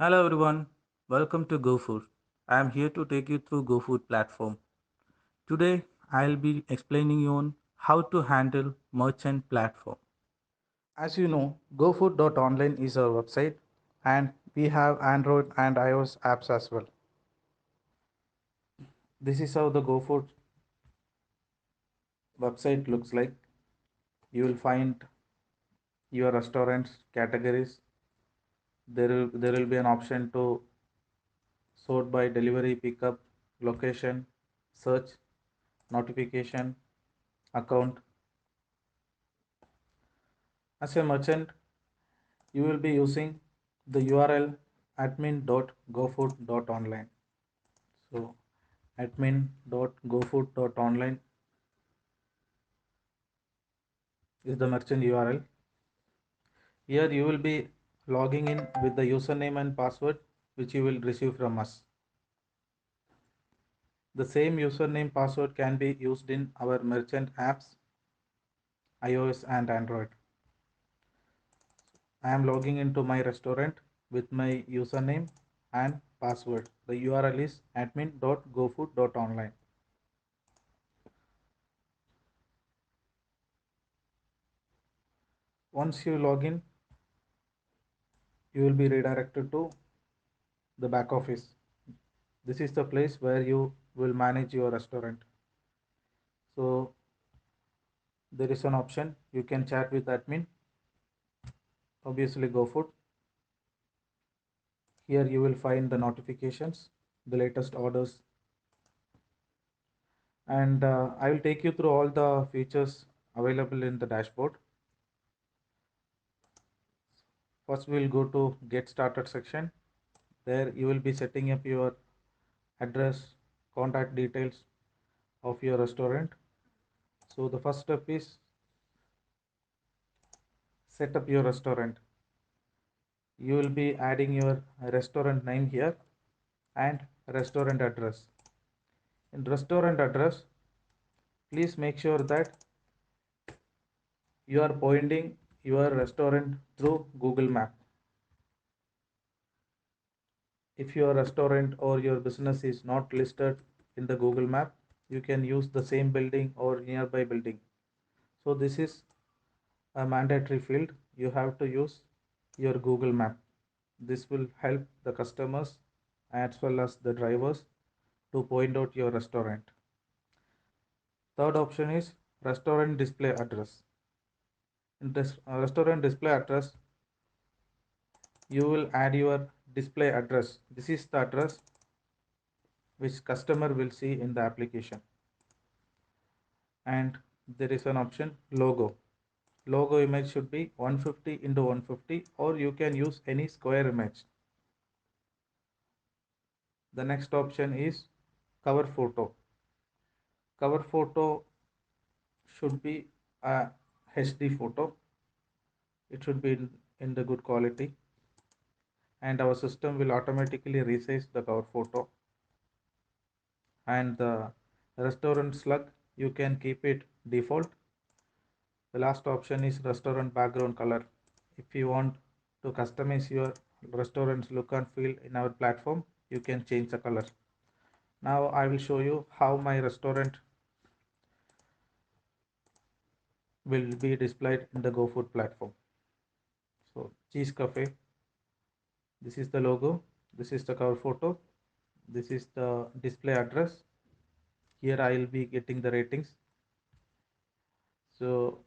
Hello everyone, welcome to GoFood. I am here to take you through GoFood platform. Today I'll be explaining you on how to handle merchant platform. As you know, GoFood.online is our website and we have Android and iOS apps as well. This is how the GoFood website looks like. You will find your restaurants categories. There will be an option to sort by delivery, pickup, location, search, notification, account. As a merchant, you will be using the URL admin.gofood.online. So admin.gofood.online is the merchant URL. Here you will be logging in with the username and password which you will receive from us. The same username password can be used in our merchant apps, iOS and Android. I am logging into my restaurant with my username and password. The URL is admin.gofood.online. Once you log in, you will be redirected to the back office. This is the place where you will manage your restaurant. So there is an option you can chat with admin, obviously GoFood. Here you will find the notifications, the latest orders, and I will take you through all the features available in the dashboard. First we will go to get started section. There you will be setting up your address, contact details of your restaurant. So the first step is set up your restaurant. You will be adding your restaurant name here and restaurant address. In restaurant address, please make sure that you are pointing your restaurant through Google Map. If your restaurant or your business is not listed in the Google Map, you can use the same building or nearby building. So this is a mandatory field. You have to use your Google Map. This will help the customers as well as the drivers to point out your restaurant. Third option is restaurant display address. In this restaurant display address, you will add your display address. This is the address which customer will see in the application. And there is an option logo. Logo image should be 150 into 150 or you can use any square image. The next option is cover photo. Cover photo should be a HD photo. It should be in the good quality and our system will automatically resize the cover photo. And the restaurant slug, you can keep it default. The last option is restaurant background color. If you want to customize your restaurant's look and feel in our platform, you can change the color. Now I will show you how my restaurant will be displayed in the GoFood platform. So Cheese Cafe, this is the logo, this is the cover photo, this is the display address. Here I will be getting the ratings. So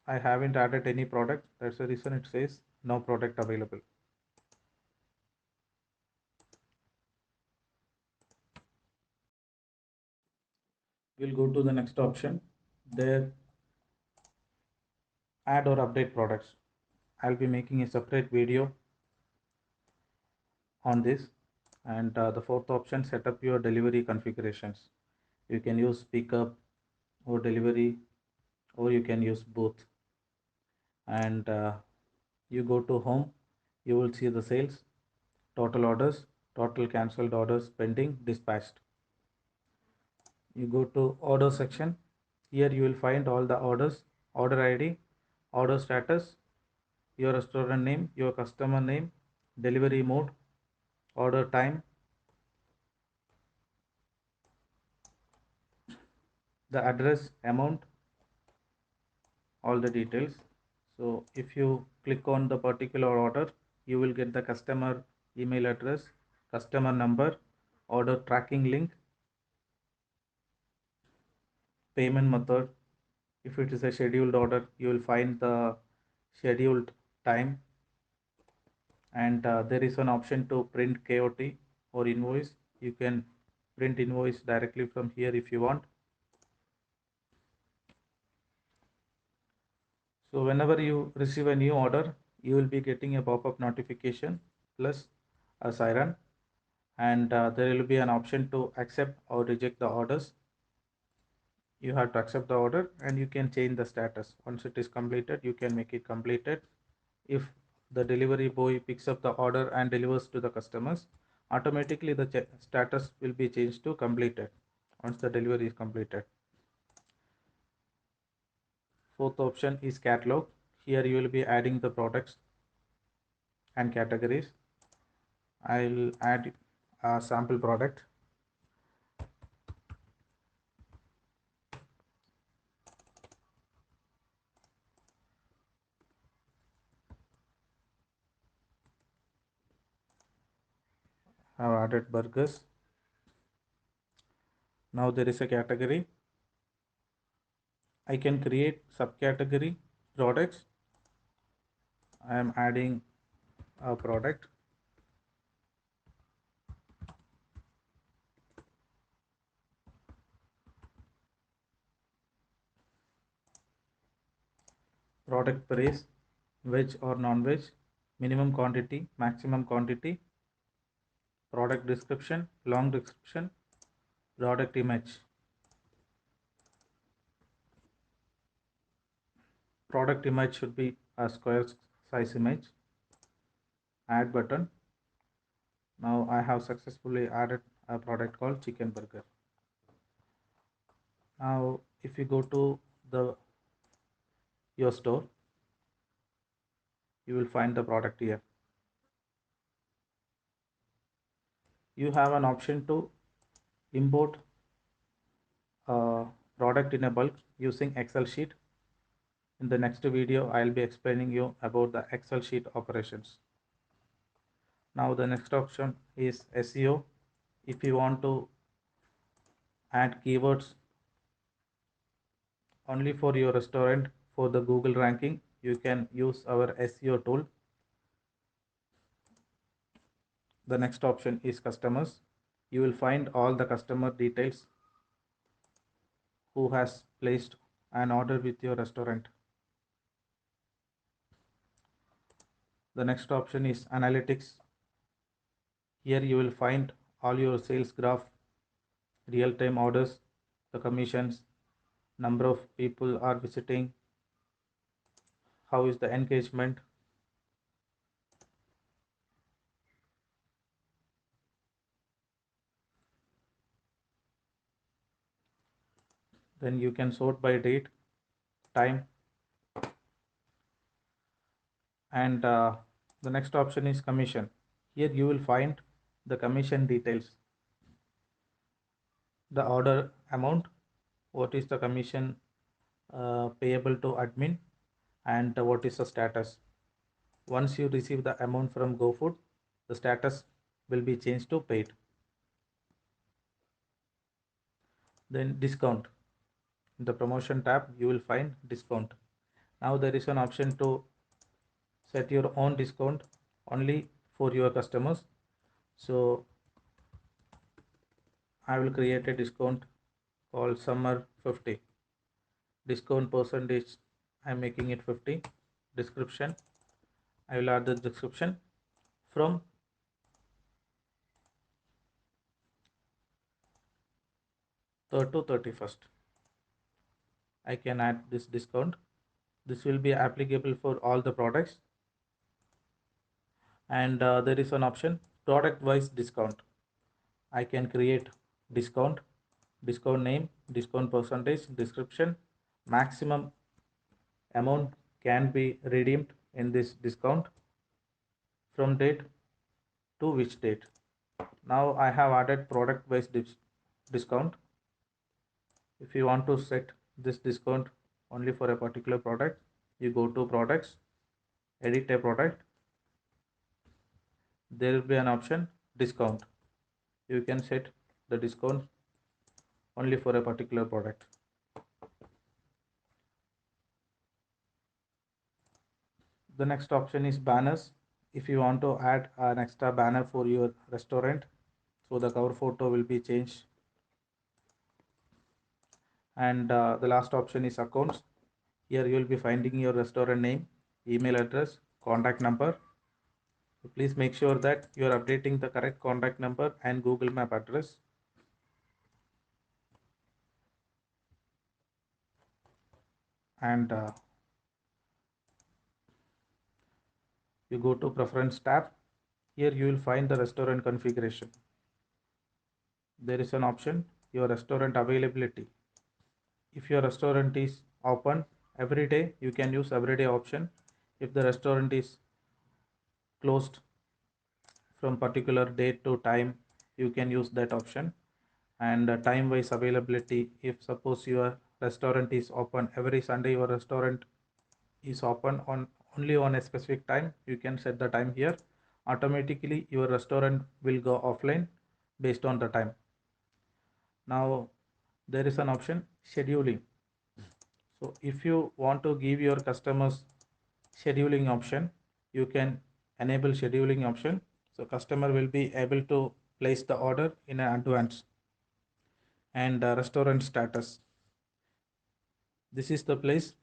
I haven't added any product. That's the reason it says no product available. We'll go to the next option. There, add or update products. I'll be making a separate video on this. And the fourth option, set up your delivery configurations. You can use pickup or delivery, or you can use both. And you go to home, you will see the sales, total orders, total cancelled orders, pending, dispatched. You go to order section. Here you will find all the orders, order ID, order status, your restaurant name, your customer name, delivery mode, order time, the address, amount, all the details. So if you click on the particular order, you will get the customer email address, customer number, order tracking link, payment method. If it is a scheduled order, you will find the scheduled time, and there is an option to print KOT or invoice. You can print invoice directly from here if you want. So whenever you receive a new order, you will be getting a pop-up notification plus a siren, and there will be an option to accept or reject the orders. You have to accept the order and you can change the status. Once it is completed, you can make it completed. If the delivery boy picks up the order and delivers to the customers, automatically the status will be changed to completed once the delivery is completed. Fourth option is catalog. Here you will be adding the products and categories. I'll add a sample product. I've added burgers. Now there is a category. I can create subcategory products. I am adding a product. Product price, veg or non-veg, minimum quantity, maximum quantity, product description, long description, product image. Product image should be a square size image. Add button. Now I have successfully added a product called chicken burger. Now if you go to your store, you will find the product here. You have an option to import a product in a bulk using Excel sheet. In the next video, I'll be explaining you about the Excel sheet operations. Now the next option is SEO. If you want to add keywords only for your restaurant for the Google ranking, you can use our SEO tool. The next option is customers. You will find all the customer details who has placed an order with your restaurant. The next option is analytics. Here you will find all your sales graph, real-time orders, the commissions, number of people are visiting, how is the engagement. Then you can sort by date, time, and the next option is commission. Here you will find the commission details, the order amount, what is the commission payable to admin, and what is the status. Once you receive the amount from GoFood, the status will be changed to paid. Then discount. In the promotion tab, you will find discount. Now there is an option to set your own discount only for your customers. So I will create a discount called summer 50. Discount percentage, I'm making it 50. Description, I will add the description from third to 31st. I can add this discount. This will be applicable for all the products. And there is an option product wise discount. I can create discount, discount name, discount percentage, description, maximum amount can be redeemed in this discount, from date to which date. Now I have added product based discount. If you want to set this discount only for a particular product, you go to products, edit a product, there will be an option discount. You can set the discount only for a particular product. The next option is banners. If you want to add an extra banner for your restaurant, so the cover photo will be changed. And the last option is accounts. Here you will be finding your restaurant name, email address, contact number. So please make sure that you are updating the correct contact number and Google Map address. And you go to preference tab. Here you will find the restaurant configuration. There is an option, your restaurant availability. If your restaurant is open every day, you can use everyday option. If the restaurant is closed from particular date to time, you can use that option. And time wise availability, if suppose your restaurant is open every Sunday, your restaurant is open on only on a specific time, you can set the time here. Automatically your restaurant will go offline based on the time. Now there is an option scheduling. So if you want to give your customers scheduling option, you can enable scheduling option. So customer will be able to place the order in advance. And restaurant status. This is the place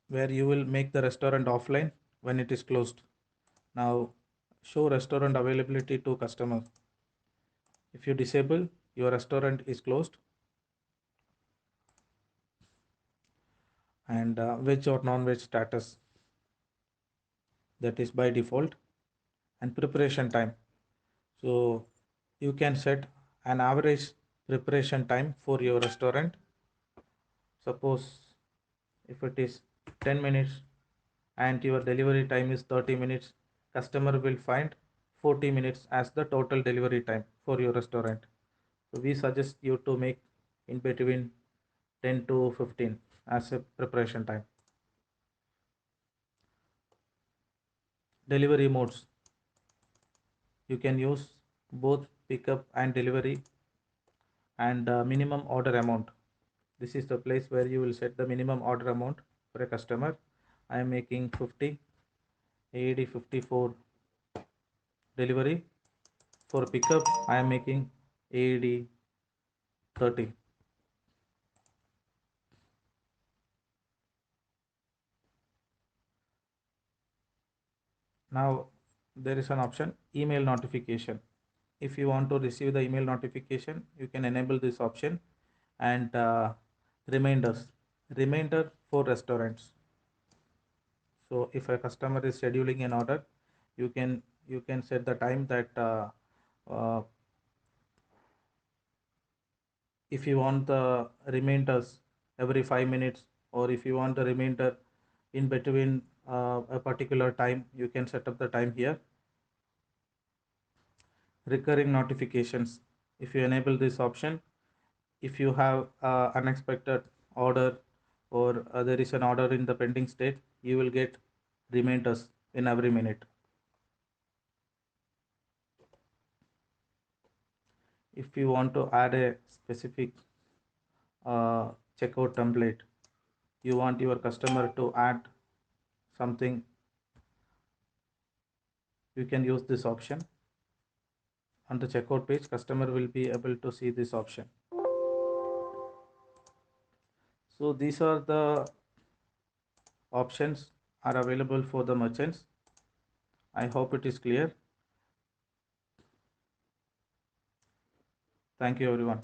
where you will make the restaurant offline when it is closed. Now show restaurant availability to customer. If you disable, your restaurant is closed. And veg or non-veg status, that is by default. And preparation time, so you can set an average preparation time for your restaurant. Suppose if it is 10 minutes and your delivery time is 30 minutes, customer will find 40 minutes as the total delivery time for your restaurant. So we suggest you to make in between 10 to 15 as a preparation time. Delivery modes, you can use both pickup and delivery. And minimum order amount, this is the place where you will set the minimum order amount for a customer. I am making 50 AED 54 delivery. For pickup I am making AED 30. Now there is an option email notification. If you want to receive the email notification, you can enable this option. And reminders, reminder for restaurants. So if a customer is scheduling an order, you can set the time that uh, if you want the reminders every 5 minutes, or if you want the reminder in between a particular time, you can set up the time here. Recurring notifications, if you enable this option, if you have unexpected order, or there is an order in the pending state, you will get reminders in every minute. If you want to add a specific checkout template, you want your customer to add something, you can use this option. On the checkout page, customer will be able to see this option. So these are the options are available for the merchants. I hope it is clear. Thank you everyone.